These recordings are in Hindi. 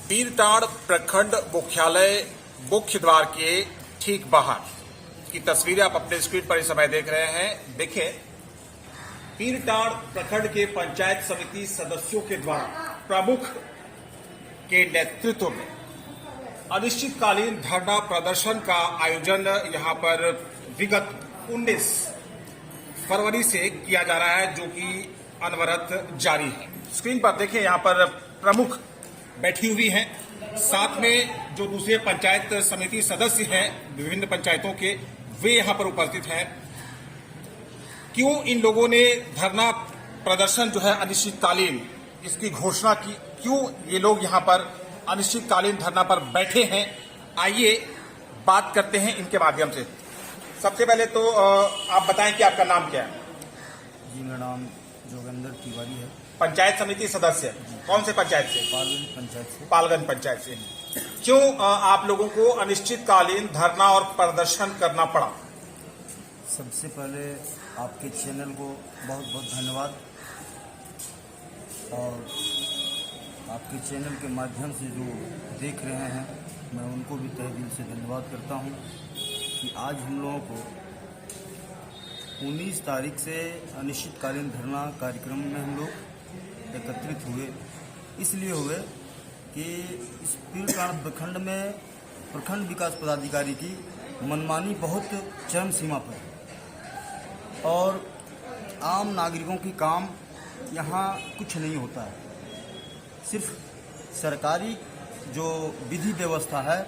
पीरटांड़ प्रखंड मुख्यालय मुख्य द्वार के ठीक बाहर की तस्वीरें आप अपने स्क्रीन पर इस समय देख रहे हैं। देखें, पीरटांड़ प्रखंड के पंचायत समिति सदस्यों के द्वारा प्रमुख के नेतृत्व में अनिश्चितकालीन धरना प्रदर्शन का आयोजन यहां पर विगत 19 फरवरी से किया जा रहा है, जो कि अनवरत जारी है। स्क्रीन पर देखिए, यहां पर प्रमुख बैठी हुई हैं, साथ में जो दूसरे पंचायत समिति सदस्य हैं विभिन्न पंचायतों के, वे यहां पर उपस्थित हैं। क्यों इन लोगों ने धरना प्रदर्शन जो है अनिश्चितकालीन इसकी घोषणा की, क्यों ये लोग यहां पर अनिश्चितकालीन धरना पर बैठे हैं, आइए बात करते हैं इनके माध्यम से। सबसे पहले तो आप बताएं कि आपका नाम क्या है? जी, मेरा नाम जोगेंद्र तिवारी है। पंचायत समिति सदस्य, कौन से पंचायत से? पालगंज पंचायत से। पालगंज पंचायत से। क्यों आप लोगों को अनिश्चितकालीन धरना और प्रदर्शन करना पड़ा? सबसे पहले आपके चैनल को बहुत बहुत धन्यवाद, और आपके चैनल के माध्यम से जो देख रहे हैं मैं उनको भी तहे दिल से धन्यवाद करता हूं कि आज हम लोगों को 19 तारीख से अनिश्चितकालीन धरना कार्यक्रम में हम लोग एकत्रित हुए। इसलिए हुए कि इस पीरटांड़ प्रखंड में प्रखंड विकास पदाधिकारी की मनमानी बहुत चरम सीमा पर है, और आम नागरिकों की काम यहाँ कुछ नहीं होता है। सिर्फ सरकारी जो विधि व्यवस्था है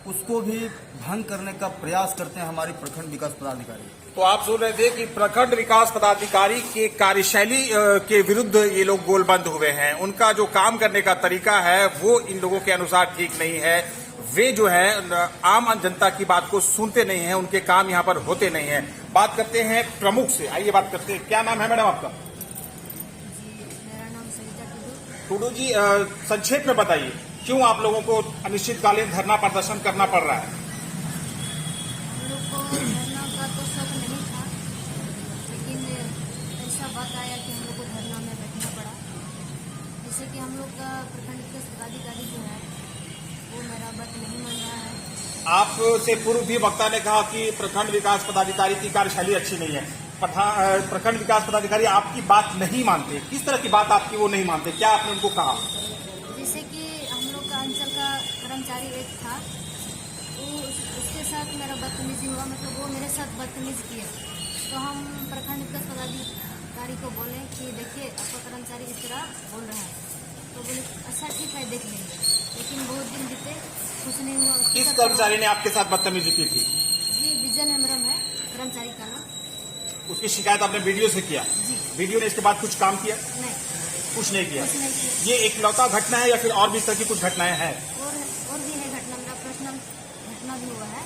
उसको भी भंग करने का प्रयास करते हैं हमारे प्रखंड विकास पदाधिकारी। तो आप सुन रहे थे कि प्रखंड विकास पदाधिकारी के कार्यशैली के विरुद्ध ये लोग गोलबंद हुए हैं। उनका जो काम करने का तरीका है वो इन लोगों के अनुसार ठीक नहीं है। वे जो है आम जनता की बात को सुनते नहीं है, उनके काम यहाँ पर होते नहीं है। बात करते हैं प्रमुख से, आइए बात करते हैं। क्या नाम है मैडम आपका? मेरा नाम सरिता टूडू जी, संक्षेप में बताइए क्यों आप लोगों को अनिश्चितकालीन धरना प्रदर्शन करना पड़ रहा है? हम लोग को धरना का तो शौक नहीं था, लेकिन ऐसा बात आया कि हम लोग को धरना में बैठना पड़ा। जैसे कि हम लोग का प्रखंड विकास पदाधिकारी जो है वो मेरा बात नहीं मान रहा है। आपसे पूर्व भी वक्ता ने कहा कि प्रखंड विकास पदाधिकारी की कार्यशैली अच्छी नहीं है। प्रखंड विकास पदाधिकारी आपकी बात नहीं मानते। किस तरह की बात आपकी वो नहीं मानते? क्या आपने उनको कहा? जैसे कि हम लोग का अंचल का कर्मचारी एक था, तो उसके साथ मेरा बदतमीजी हुआ, मतलब वो मेरे साथ बदतमीजी किया। तो हम प्रखंड विकास पदाधिकारी को बोले कि देखिए आपका कर्मचारी इस तरह बोल रहा है। तो बोले अच्छा ठीक है, देख लेंगे। लेकिन बहुत दिन बीते, कुछ नहीं हुआ। किस कर्मचारी ने आपके साथ बदतमीजी की थी? जी, विजन हेम्ब्रम है कर्मचारी का नाम। उसकी शिकायत आपने वीडियो से किया? जी। वीडियो ने इसके बाद कुछ काम किया? नहीं, कुछ नहीं किया। कुछ नहीं किया। ये एकलौता घटना है या फिर और भी इस तरह की कुछ घटनाएं हैं? और भी है घटना, मेरा पर्सनल घटना भी हुआ है।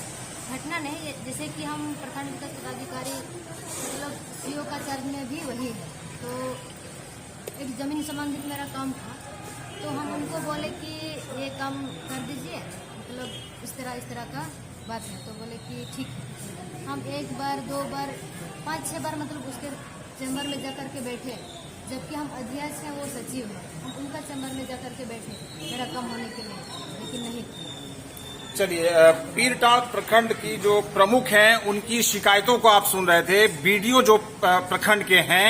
घटना नहीं, जैसे कि हम प्रखंड विकास पदाधिकारी मतलब सीओ का चार्ज में भी वही है। तो एक जमीन संबंधित मेरा काम था, तो हम उनको बोले कि ये काम कर दीजिए, मतलब इस तरह का बात है। तो बोले कि ठीक है। हम एक बार, 2 बार, 5-6 बार मतलब उसके चैम्बर में जाकर के बैठे, जबकि हम अध्यक्ष हैं, वो सचिव हैं। हम उनका चैम्बर में जाकर के बैठे मेरा काम होने के लिए, लेकिन नहीं किया। चलिए, पीरटांड़ प्रखंड की जो प्रमुख हैं उनकी शिकायतों को आप सुन रहे थे। वीडियो जो प्रखंड के हैं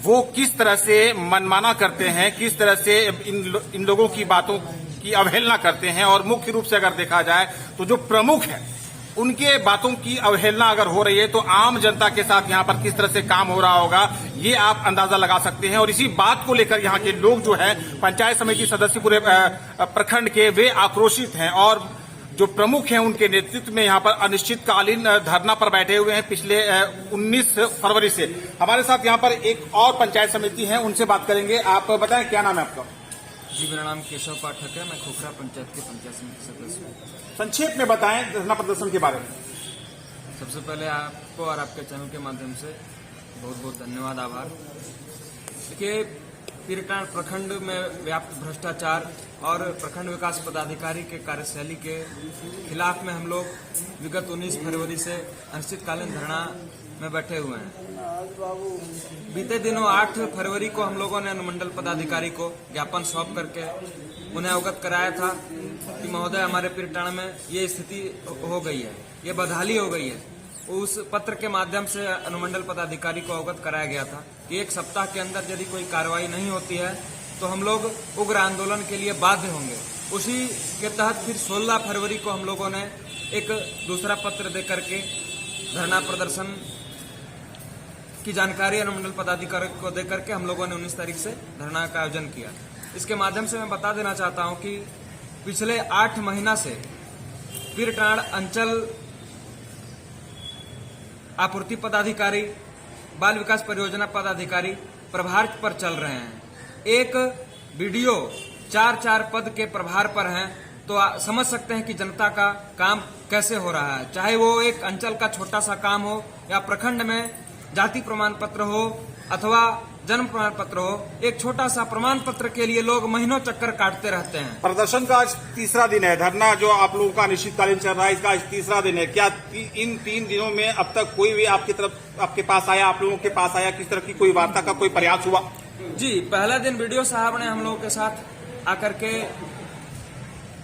वो किस तरह से मनमाना करते हैं, किस तरह से इन लोगों की बातों की अवहेलना करते हैं। और मुख्य रूप से अगर देखा जाए तो जो प्रमुख है उनके बातों की अवहेलना अगर हो रही है तो आम जनता के साथ यहाँ पर किस तरह से काम हो रहा होगा, ये आप अंदाजा लगा सकते हैं। और इसी बात को लेकर यहाँ के लोग जो है पंचायत समिति सदस्य पूरे प्रखंड के, वे आक्रोशित हैं और जो प्रमुख हैं उनके नेतृत्व में यहाँ पर अनिश्चितकालीन धरना पर बैठे हुए हैं पिछले 19 फरवरी से। हमारे साथ यहाँ पर एक और पंचायत समिति है, उनसे बात करेंगे। आप बताएं क्या नाम है आपका? जी, मेरा नाम केशव पाठक है। मैं खोखरा पंचायत के पंचायत समिति सदस्य हूँ। संक्षेप में बताएं धरना प्रदर्शन के बारे में। सबसे पहले आपको और आपके चैनल के माध्यम से बहुत बहुत धन्यवाद, आभार। देखिए, पीरटांड़ प्रखंड में व्याप्त भ्रष्टाचार और प्रखंड विकास पदाधिकारी के कार्यशैली के खिलाफ में हम लोग विगत 19 फरवरी से अनिश्चितकालीन धरना में बैठे हुए हैं। बीते दिनों 8 फरवरी को हम लोगों ने अनुमंडल पदाधिकारी को ज्ञापन सौंप करके उन्हें अवगत कराया था कि महोदय हमारे पीरटाण में ये स्थिति हो गई है, ये बदहाली हो गई है। उस पत्र के माध्यम से अनुमंडल पदाधिकारी को अवगत कराया गया था कि 1 सप्ताह के अंदर यदि कोई कार्रवाई नहीं होती है तो हम लोग उग्र आंदोलन के लिए बाध्य होंगे। उसी के तहत फिर 16 फरवरी को हम लोगों ने एक दूसरा पत्र दे करके धरना प्रदर्शन की जानकारी अनुमंडल पदाधिकारी को देकर के हम लोगों ने 19 तारीख से धरना का आयोजन किया। इसके माध्यम से मैं बता देना चाहता हूं कि पिछले 8 महीना से पीरटाण अंचल आपूर्ति पदाधिकारी, बाल विकास परियोजना पदाधिकारी प्रभार पर चल रहे हैं। एक बीडीओ 4-4 पद के प्रभार पर हैं, तो समझ सकते हैं कि जनता का काम कैसे हो रहा है। चाहे वो एक अंचल का छोटा सा काम हो या प्रखंड में जाति प्रमाण पत्र हो अथवा जन्म प्रमाण पत्र हो, एक छोटा सा प्रमाण पत्र के लिए लोग महीनों चक्कर काटते रहते हैं। प्रदर्शन का आज तीसरा दिन है, धरना जो आप लोगों का अनिश्चितकालीन चल रहा है इसका आज तीसरा दिन है। क्या इन 3 दिनों में अब तक कोई भी आपके पास आया, आप लोगों के पास आया, किस तरह की कोई वार्ता का कोई प्रयास हुआ? जी, पहला दिन वीडियो साहब ने हम लोगों के साथ आकर के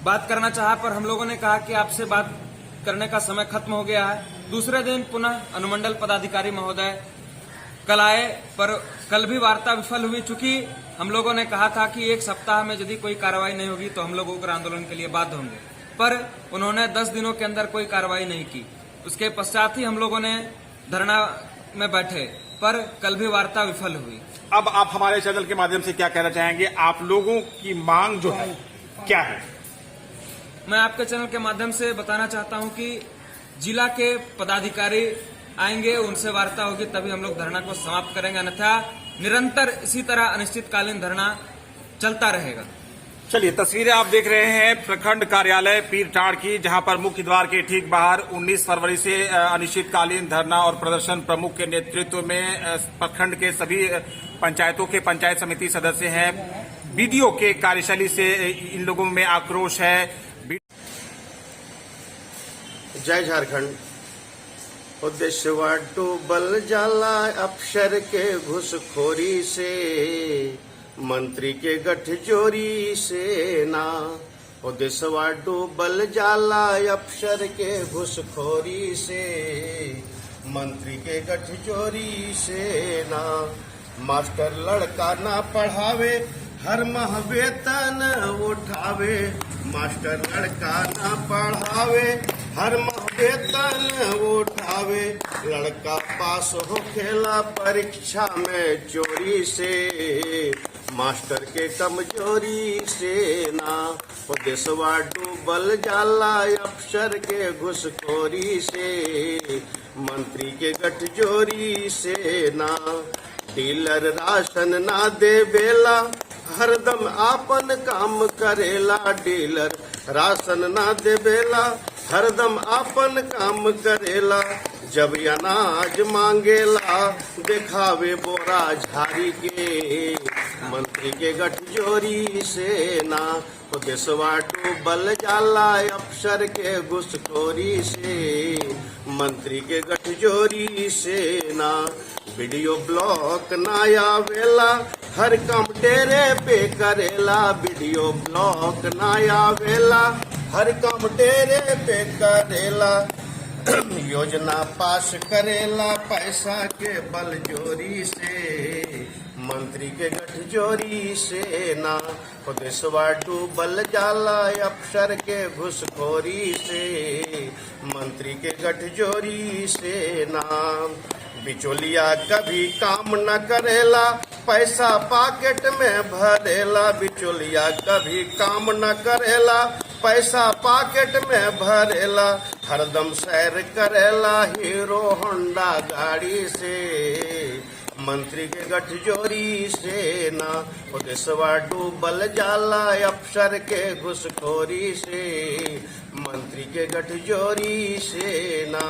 बात करना चाहा, पर हम लोगों ने कहा कि आपसे बात करने का समय खत्म हो गया है। दूसरे दिन पुनः अनुमंडल पदाधिकारी महोदय कल आए, पर कल भी वार्ता विफल हुई। चूंकि हम लोगों ने कहा था कि 1 सप्ताह में यदि कोई कार्रवाई नहीं होगी तो हम लोग उग्र आंदोलन के लिए बाध्य होंगे, पर उन्होंने 10 दिनों के अंदर कोई कार्रवाई नहीं की। उसके पश्चात ही हम लोगों ने धरना में बैठे, पर कल भी वार्ता विफल हुई। अब आप हमारे चैनल के माध्यम से क्या कहना चाहेंगे? आप लोगों की मांग जो है क्या है? मैं आपके चैनल के माध्यम से बताना चाहता हूं कि जिला के पदाधिकारी आएंगे, उनसे वार्ता होगी, तभी हम लोग धरना को समाप्त करेंगे, अन्यथा निरंतर इसी तरह अनिश्चितकालीन धरना चलता रहेगा। चलिए, तस्वीरें आप देख रहे हैं प्रखंड कार्यालय पीरटाण की, जहां पर मुख्य द्वार के ठीक बाहर 19 फरवरी से अनिश्चितकालीन धरना और प्रदर्शन प्रमुख के नेतृत्व में प्रखंड के सभी पंचायतों के पंचायत समिति सदस्य हैं। बीडीओ के कार्यशैली से इन लोगों में आक्रोश है। जय झारखंड। उद्देश्यवा डूबल जाला अफसर के घुसखोरी से, मंत्री के गठजोरी से ना। उद्देश्यवा डूबल जाला अफसर के घुसखोरी से, मंत्री के गठजोरी से ना। मास्टर लड़का ना पढ़ावे, हर माह वेतन उठावे। मास्टर लड़का ना पढ़ावे, हर माह वेतन उठावे। लड़का पास हो खेला परीक्षा में चोरी से, मास्टर के कमजोरी से ना। देशवा डूबल जाला अफसर के घुसखोरी से, मंत्री के गठजोरी से ना। डीलर राशन ना दे बेला, हरदम आपन काम करेला। डीलर राशन ना दे बेला, हरदम आपन काम करेला। जब अनाज मांगेला, दिखावे बोरा झाड़ी के। मंत्री के गठजोरी से ना। देशवा डूबल जाला अफसर के घुसखोरी से, मंत्री के गठजोरी से ना। वीडियो ब्लॉक ना आवेला, हर काम डेरे पे करेला। वीडियो ब्लॉक ना आवेला, हर काम डेरे पे करेला। योजना पास करेला पैसा के बल जोरी से, मंत्री के गठजोरी से ना। देशवा डूबल जाला अफसर के घुसखोरी से, मंत्री के गठजोरी से ना। बिचौलिया कभी काम न करेला, पैसा पॉकेट में भरेला। बिचौलिया कभी काम न करेला, पैसा पॉकेट में भरेला। हरदम सैर करेला हीरो होंडा गाड़ी से, मंत्री के गठजोरी से ना। देशवा डूबल जाला अफसर के घुसखोरी से, मंत्री के गठजोरी से ना।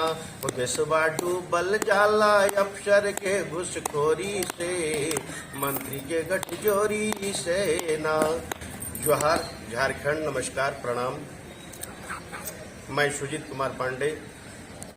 देशवा डूबल जाला अफसर के घुसखोरी से, मंत्री के गठजोरी से ना। जोहार झारखंड, नमस्कार, प्रणाम। मैं सुजीत कुमार पांडे,